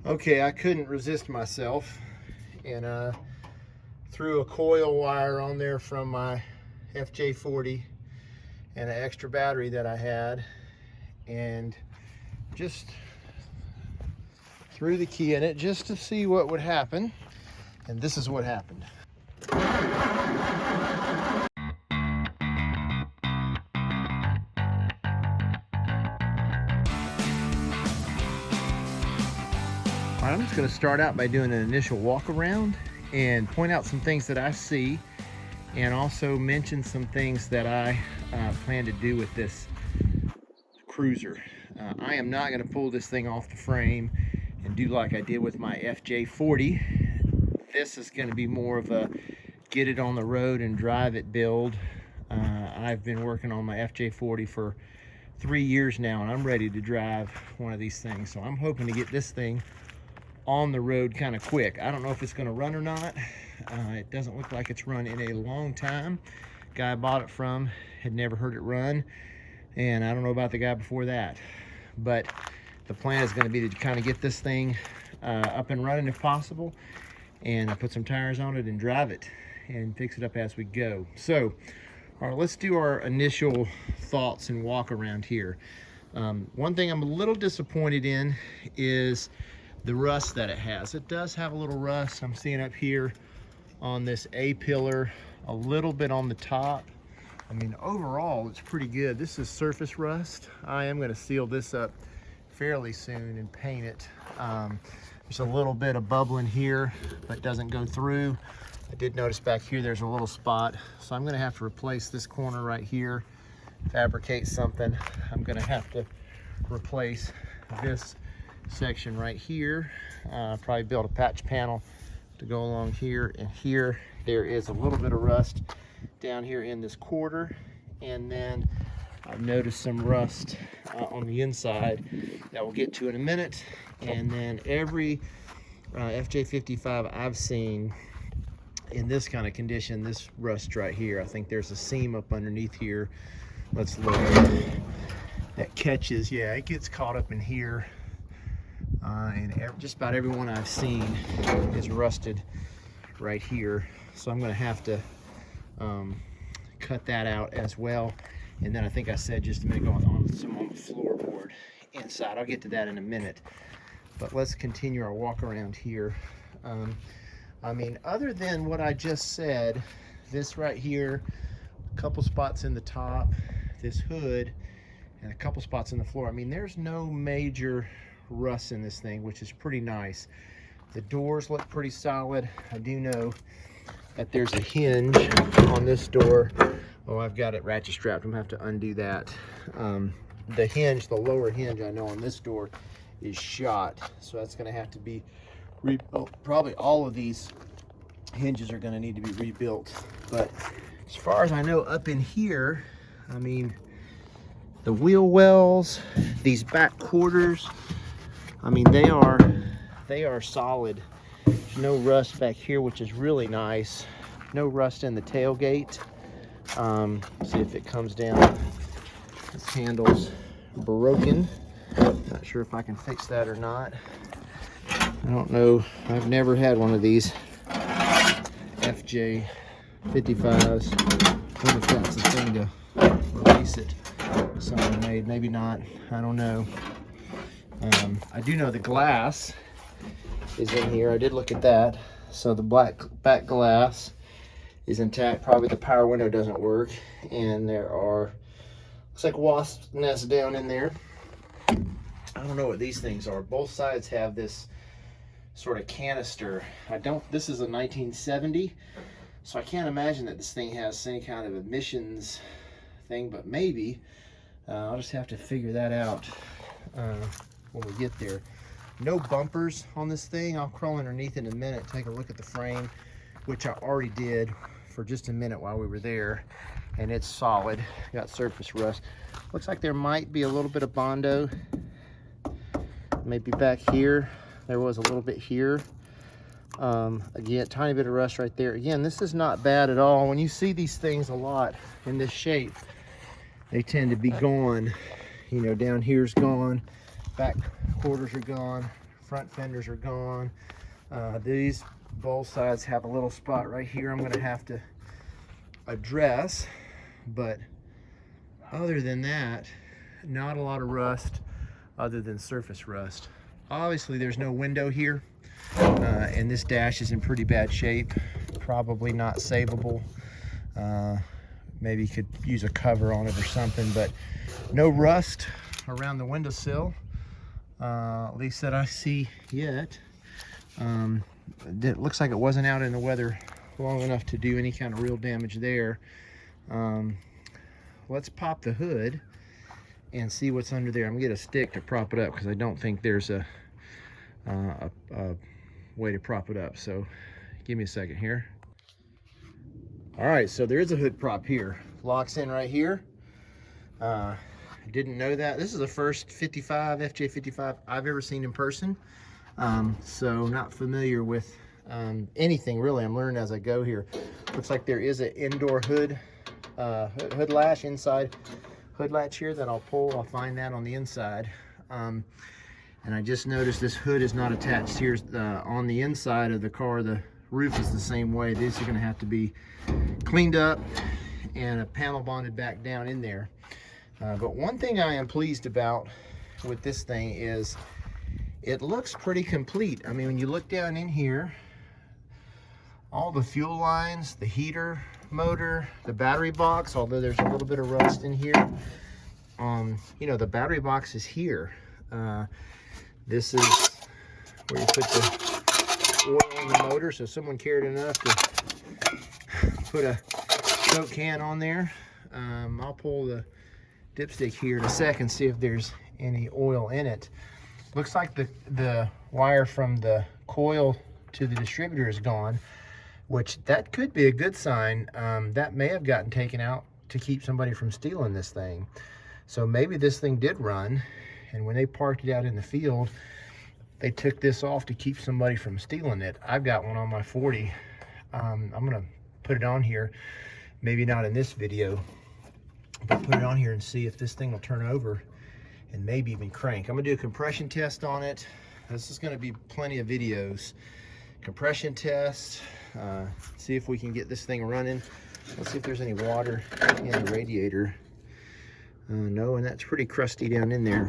Okay, I couldn't resist myself and threw a coil wire on there from my FJ40 and an extra battery that I had, and just threw the key in it just to see what would happen. And this is what happened. All right, I'm just going to start out by doing an initial walk around and point out some things that I see, and also mention some things that I plan to do with this cruiser. I am not going to pull this thing off the frame and do like I did with my FJ40. This is going to be more of a get it on the road and drive it build. I've been working on my FJ40 for 3 years now, and I'm ready to drive one of these things. So I'm hoping to get this thing on the road kind of quick. I don't know if it's going to run or not. It doesn't look like it's run in a long time. Guy I bought it from had never heard it run, and I don't know about the guy before that. But the plan is going to be to kind of get this thing up and running if possible, and put some tires on it and drive it and fix it up as we go. So, all right, let's do our initial thoughts and walk around here. One thing I'm a little disappointed in is the rust that it has. It does have a little rust. I'm seeing up here on this A pillar, a little bit on the top. I mean, overall, it's pretty good. This is surface rust. I am gonna seal this up fairly soon and paint it. There's a little bit of bubbling here, but doesn't go through. I did notice back here, there's a little spot. So I'm gonna have to replace this corner right here, fabricate something. I'm gonna have to replace this section right here, probably build a patch panel to go along here and here. There is a little bit of rust down here in this quarter, and then I've noticed some rust on the inside that we'll get to in a minute. And then every FJ55 I've seen in this kind of condition, this rust right here, I think there's a seam up underneath here. Let's look. That catches, yeah, it gets caught up in here. Just about everyone I've seen is rusted right here. So I'm gonna have to cut that out as well. And then I think I said just a minute ago on some on the floorboard inside. I'll get to that in a minute. But let's continue our walk around here. I mean, other than what I just said, this right here, a couple spots in the top, this hood, and a couple spots in the floor. I mean, there's no major rust in this thing, which is pretty nice. The doors look pretty solid. I do know that there's a hinge on this door. Oh, I've got it ratchet strapped. I'm gonna have to undo that. The hinge, the lower hinge I know on this door is shot, so that's gonna have to be rebuilt. Probably all of these hinges are gonna need to be rebuilt. But as far as I know, up in here, I mean, the wheel wells, these back quarters, I mean, they are solid. There's no rust back here, which is really nice. No rust in the tailgate. See if it comes down. This handle's broken. Not sure if I can fix that or not. I don't know. I've never had one of these FJ55s. What if that's the thing to release it? Someone made, maybe not. I don't know. I do know the glass is in here. I did look at that. So the black back glass is intact. Probably the power window doesn't work, and there are, looks like wasp nests down in there. I don't know what these things are. Both sides have this sort of canister. This is a 1970, so I can't imagine that this thing has any kind of emissions thing, but maybe. I'll just have to figure that out when we get there. No bumpers on this thing. I'll crawl underneath in a minute, take a look at the frame, which I already did for just a minute while we were there, and it's solid. Got surface rust. Looks like there might be a little bit of Bondo, maybe back here. There was a little bit here. Again, tiny bit of rust right there. Again, this is not bad at all. When you see these things a lot in this shape, they tend to be gone. You know, down here's gone, back quarters are gone, Front fenders are gone. These both sides have a little spot right here I'm going to have to address, but other than that, not a lot of rust other than surface rust. Obviously there's no window here, and this dash is in pretty bad shape, probably not savable. Maybe you could use a cover on it or something, but no rust around the windowsill, at least that I see yet. It looks like it wasn't out in the weather long enough to do any kind of real damage there. Let's pop the hood and see what's under there. I'm gonna get a stick to prop it up because I don't think there's a way to prop it up. So give me a second here. All right, so there is a hood prop here. Locks in right here. Didn't know that. This is the first 55, FJ55 I've ever seen in person. So not familiar with anything really. I'm learning as I go here. Looks like there is an indoor hood latch, inside hood latch here that I'll pull. I'll find that on the inside. And I just noticed this hood is not attached here on the inside of the car. The roof is the same way. These are going to have to be cleaned up and a panel bonded back down in there. But one thing I am pleased about with this thing is it looks pretty complete. I mean, when you look down in here, all the fuel lines, the heater, motor, the battery box, although there's a little bit of rust in here. You know, the battery box is here. This is where you put the oil in the motor, so someone cared enough to put a Coke can on there. I'll pull the dipstick here in a second, see if there's any oil in it. Looks like the wire from the coil to the distributor is gone, which that could be a good sign. That may have gotten taken out to keep somebody from stealing this thing. So maybe this thing did run, and when they parked it out in the field, they took this off to keep somebody from stealing it. I've got one on my 40. I'm gonna put it on here, maybe not in this video, but put it on here and see if this thing will turn over and maybe even crank. I'm gonna do a compression test on it. This is gonna be plenty of videos. Compression test, see if we can get this thing running. Let's see if there's any water in the radiator. No, and that's pretty crusty down in there.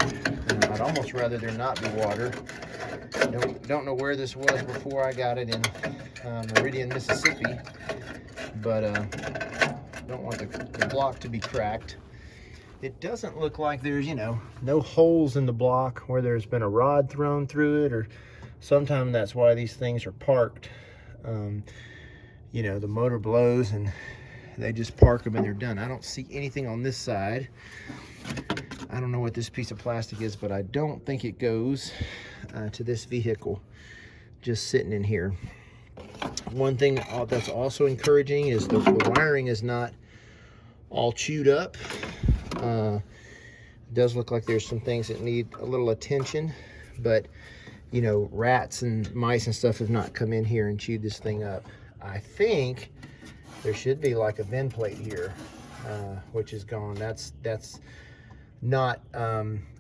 I'd almost rather there not be water. Don't know where this was before I got it in Meridian, Mississippi, but don't want the block to be cracked. It doesn't look like there's, you know, no holes in the block where there's been a rod thrown through it, or sometimes that's why these things are parked. You know, the motor blows and they just park them and they're done. I don't see anything on this side. I don't know what this piece of plastic is, but I don't think it goes to this vehicle, just sitting in here. One thing that's also encouraging is the wiring is not all chewed up. It does look like there's some things that need a little attention, but you know, rats and mice and stuff have not come in here and chewed this thing up. I think there should be like a vent plate here, which is gone. That's not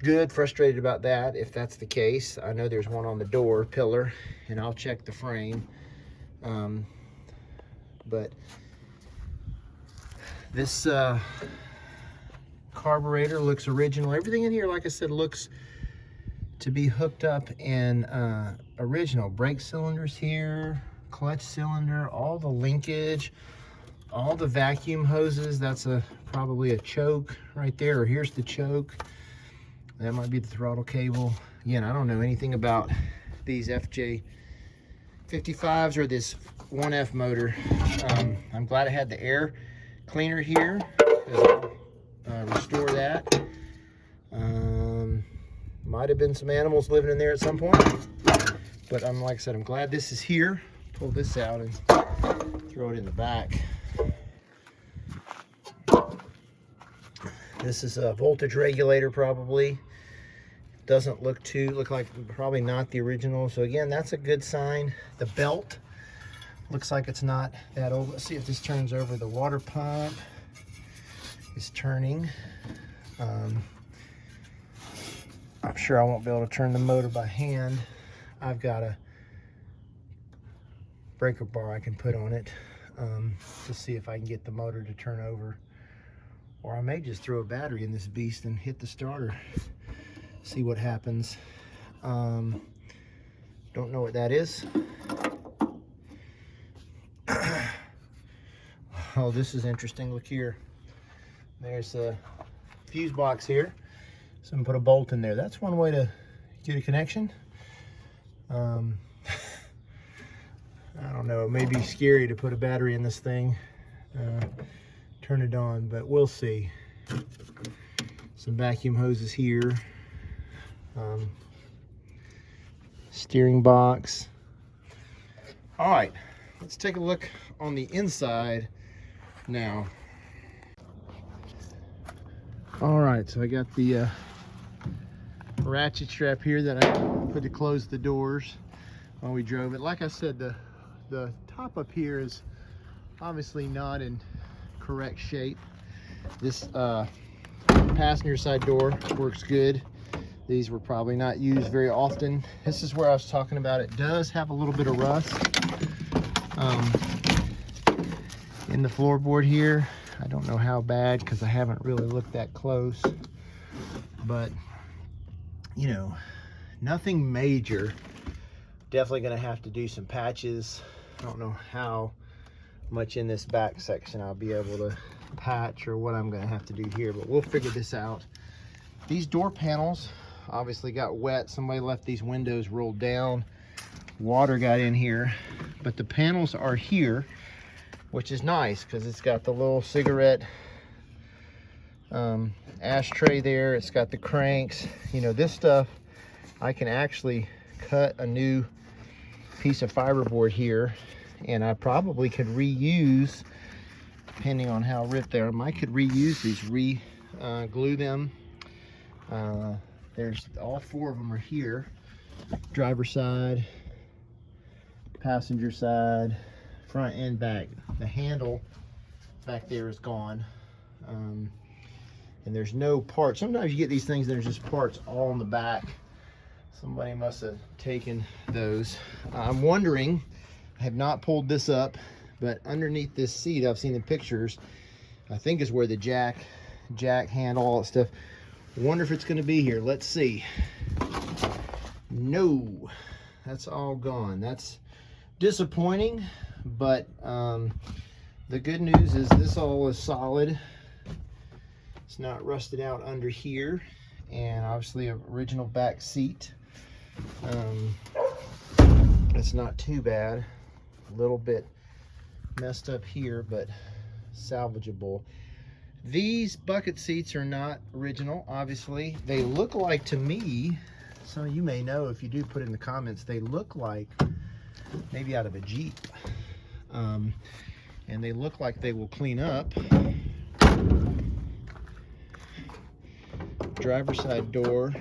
good. Frustrated about that if that's the case. I know there's one on the door pillar, and I'll check the frame. But this carburetor looks original. Everything in here, like I said, looks to be hooked up and original. Brake cylinders here, clutch cylinder, all the linkage, all the vacuum hoses. That's probably a choke right there, or here's the choke. That might be the throttle cable. Again, I don't know anything about these FJ55s or this 1F motor. I'm glad I had the air cleaner here, because I'll restore that. Might have been some animals living in there at some point, but like I said, I'm glad this is here. Pull this out and throw it in the back. This is a voltage regulator, probably. Doesn't look like probably not the original. So again, that's a good sign. The belt looks like it's not that old. Let's see if this turns over. The water pump is turning. I'm sure I won't be able to turn the motor by hand I've got a breaker bar I can put on it to see if I can get the motor to turn over. Or I may just throw a battery in this beast and hit the starter, see what happens. Don't know what that is. Oh, this is interesting. Look here. There's a fuse box here. So I'm gonna put a bolt in there. That's one way to get a connection. I don't know, it may be scary to put a battery in this thing, turn it on, but we'll see. Some vacuum hoses here. Steering box. All right, let's take a look on the inside now. All right, so I got the ratchet strap here that I put to close the doors when we drove it. Like I said, the top up here is obviously not in correct shape. This passenger side door works good. These were probably not used very often. This is where I was talking about. It does have a little bit of rust in the floorboard here. I don't know how bad because I haven't really looked that close, but you know, nothing major. Definitely gonna have to do some patches. I don't know how much in this back section I'll be able to patch or what I'm gonna have to do here, but we'll figure this out. These door panels obviously got wet. Somebody left these windows rolled down. Water got in here, but the panels are here, which is nice because it's got the little cigarette ashtray there. It's got the cranks. You know, this stuff, I can actually cut a new piece of fiberboard here, and I probably could reuse, depending on how ripped they are, I could reuse these, glue them. There's all four of them are here. Driver side, passenger side, front and back. The handle back there is gone. And there's no parts. Sometimes you get these things, there's just parts all in the back. Somebody must have taken those. I'm wondering, I have not pulled this up, but underneath this seat, I've seen the pictures, I think is where the jack handle, all that stuff. Wonder if it's gonna be here. Let's see. No, that's all gone. That's disappointing, but the good news is this all is solid. It's not rusted out under here, and obviously original back seat. It's not too bad. A little bit messed up here, but salvageable. These bucket seats are not original, obviously. They look like, to me, some of you may know if you do put in the comments, they look like maybe out of a Jeep. And they look like they will clean up. Driver's side door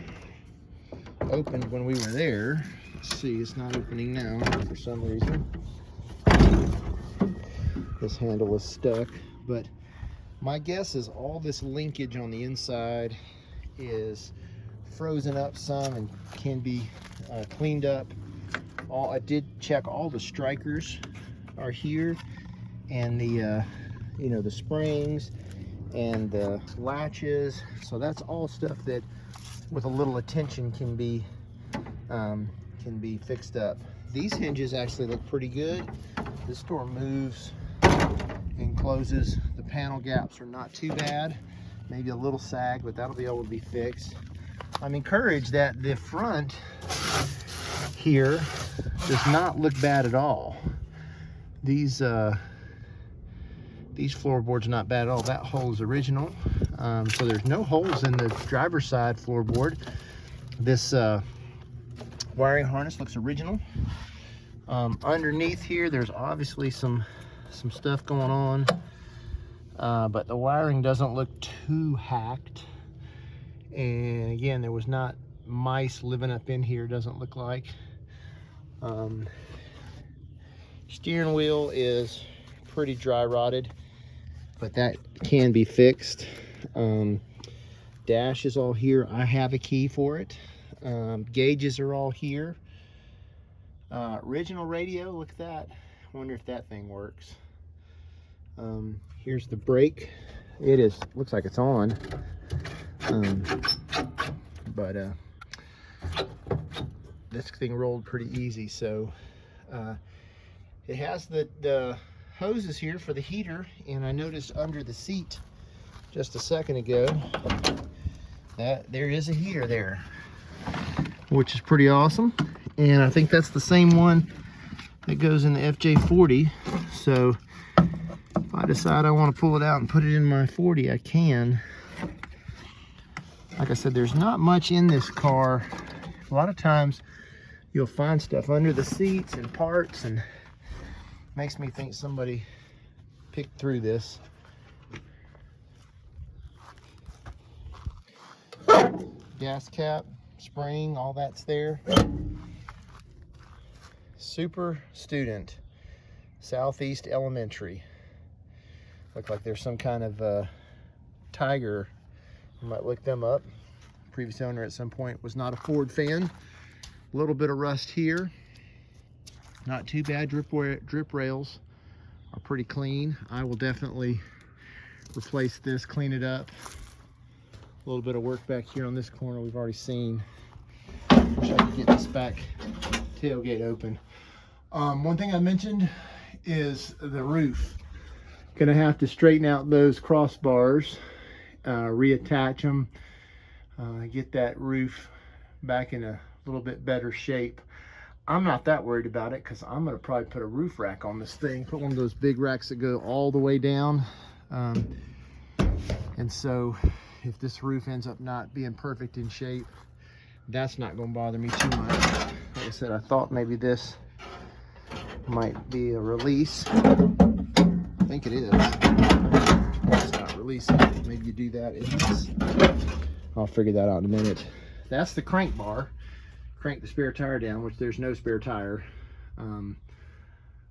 opened when we were there. Let's see, it's not opening now for some reason. This handle was stuck, but my guess is all this linkage on the inside is frozen up some and can be cleaned up. I did check all the strikers are here, and the you know, the springs and the latches. So that's all stuff that with a little attention can be fixed up. These hinges actually look pretty good. This door moves and closes. The panel gaps are not too bad. Maybe a little sag, but that'll be able to be fixed. I'm encouraged that the front here does not look bad at all. These floorboards are not bad at all. That hole is original. So there's no holes in the driver's side floorboard. This wiring harness looks original. Underneath here, there's obviously some stuff going on, but the wiring doesn't look too hacked. And again, there was not mice living up in here, doesn't look like. Steering wheel is pretty dry rotted, but that can be fixed. Dash is all here. I have a key for it. Gauges are all here. Original radio, look at that. Wonder if that thing works. Here's the brake. It is, looks like it's on. But this thing rolled pretty easy. So it has the hoses here for the heater, and I noticed under the seat just a second ago that there is a heater there, which is pretty awesome. And I think that's the same one that goes in the FJ40. So if I decide I want to pull it out and put it in my 40, I can. Like I said, there's not much in this car. A lot of times you'll find stuff under the seats and parts, and makes me think somebody picked through this. Gas cap, spring, all that's there. Super Student, Southeast Elementary. Look like there's some kind of Tiger. You might look them up. Previous owner at some point was not a Ford fan. A little bit of rust here. Not too bad. Drip rails are pretty clean. I will definitely replace this, clean it up. A little bit of work back here on this corner we've already seen. Wish I could get this back tailgate open. One thing I mentioned is the roof. Gonna have to straighten out those crossbars, reattach them, get that roof back in a little bit better shape. I'm not that worried about it because I'm gonna probably put a roof rack on this thing, put one of those big racks that go all the way down. And so if this roof ends up not being perfect in shape, that's not gonna bother me too much. Like I said, I thought maybe this might be a release. I think it is. It's not releasing. Maybe you do that. I'll figure that out in a minute. That's the crank bar. Crank the spare tire down, which there's no spare tire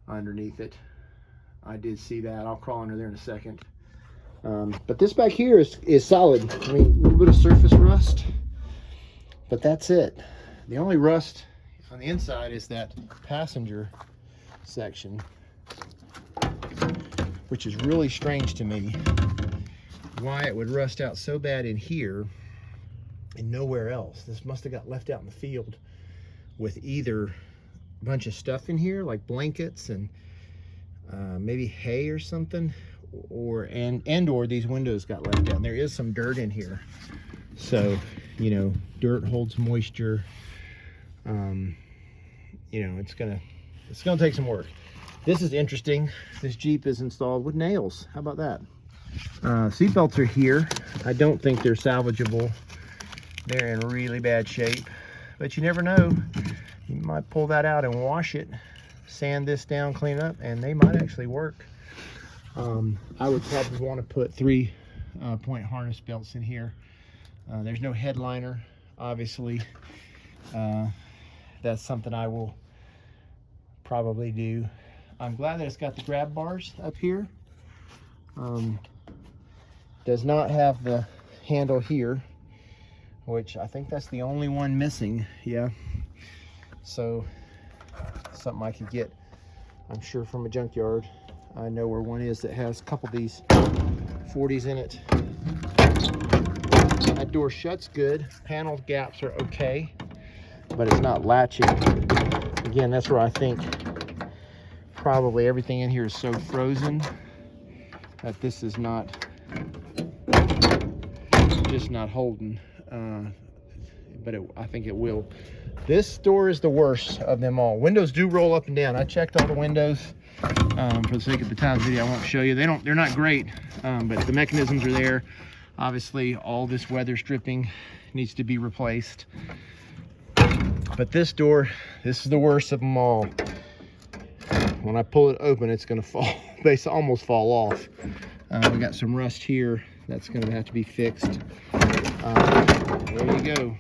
underneath it. I did see that. I'll crawl under there in a second. But this back here is solid. I mean, a little bit of surface rust, but that's it. The only rust on the inside is that passenger section, which is really strange to me, why it would rust out so bad in here and nowhere else. This must have got left out in the field with either a bunch of stuff in here, like blankets and maybe hay or something, or these windows got left down. There is some dirt in here, so you know, dirt holds moisture. You know, it's gonna take some work. This is interesting. This Jeep is installed with nails. How about that? Seat belts are here. I don't think they're salvageable. They're in really bad shape, but you never know. You might pull that out and wash it, sand this down, clean it up, and they might actually work. I would probably want to put 3-point harness belts in here. There's no headliner, obviously. That's something I will probably do. I'm glad that it's got the grab bars up here. Does not have the handle here, which I think that's the only one missing. Yeah, so something I could get, I'm sure, from a junkyard. I know where one is that has a couple of these 40s in it. That door shuts good. Panel gaps are okay, but it's not latching. Again, that's where I think probably everything in here is so frozen that this is just not holding. But I think it will. This door is the worst of them all. Windows do roll up and down. I checked all the windows. For the sake of the time video, I won't show you. They're not great, but the mechanisms are there. Obviously, all this weather stripping needs to be replaced. But this door, this is the worst of them all. When I pull it open, it's going to fall, basically almost fall off. We got some rust here that's going to have to be fixed. There you go.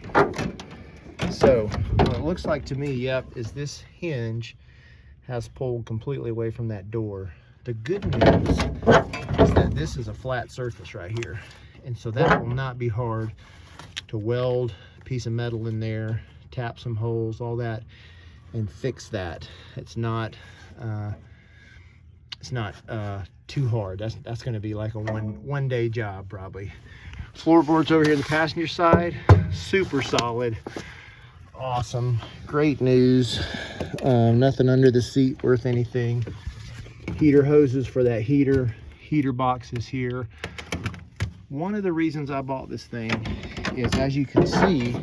So what it looks like to me, yep, is this hinge has pulled completely away from that door. The good news is that this is a flat surface right here, and so that will not be hard to weld a piece of metal in there, tap some holes, all that. and fix that. It's not too hard. That's going to be like a one day job probably. Floorboards over here in the passenger side, super solid, awesome, great news. Nothing under the seat worth anything. Heater hoses for that heater box is here. One of the reasons I bought this thing is, as you can see,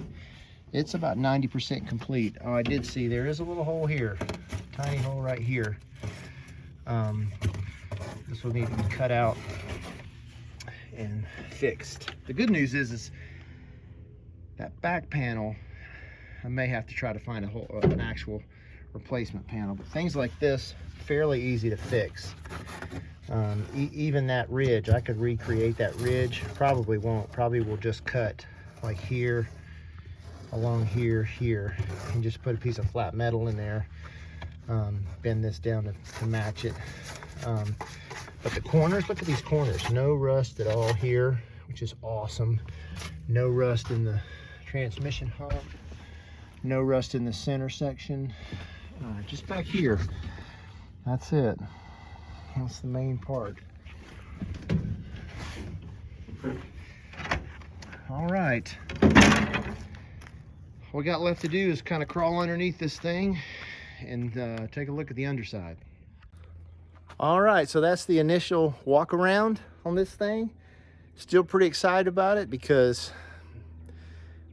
it's about 90% complete. Oh, I did see there is a little hole here, tiny hole right here. This will need to be cut out and fixed. The good news is that back panel, I may have to try to find an actual replacement panel, but things like this, fairly easy to fix. Even that ridge, I could recreate that ridge. Probably won't, probably will just cut like here, along here, and just put a piece of flat metal in there. Bend this down to match it. But the corners, look at these corners, no rust at all here, which is awesome. No rust in the transmission hump, no rust in the center section. Just back here, that's it. That's the main part. All right, what we got left to do is kind of crawl underneath this thing and take a look at the underside. All right, so that's the initial walk around on this thing. Still pretty excited about it because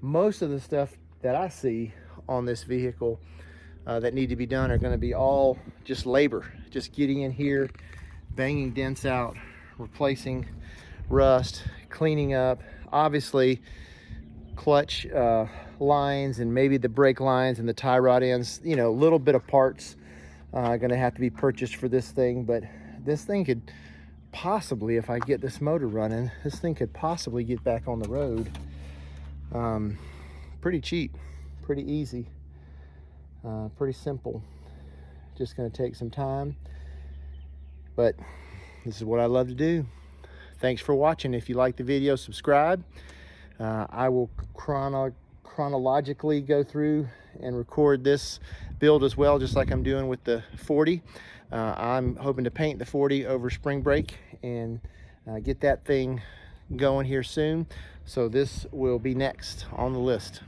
most of the stuff that I see on this vehicle that need to be done are going to be all just labor, just getting in here, banging dents out, replacing rust, cleaning up, obviously clutch lines and maybe the brake lines and the tie rod ends, you know, a little bit of parts going to have to be purchased for this thing. But this thing could possibly, if I get this motor running, this thing could possibly get back on the road pretty cheap, pretty easy, pretty simple. Just going to take some time, but this is what I love to do. Thanks for watching. If you like the video, subscribe. I will chronologically go through and record this build as well, just like I'm doing with the 40. I'm hoping to paint the 40 over spring break and get that thing going here soon. So this will be next on the list.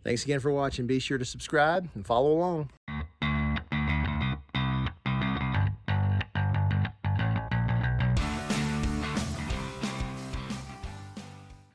Thanks again for watching. Be sure to subscribe and follow along.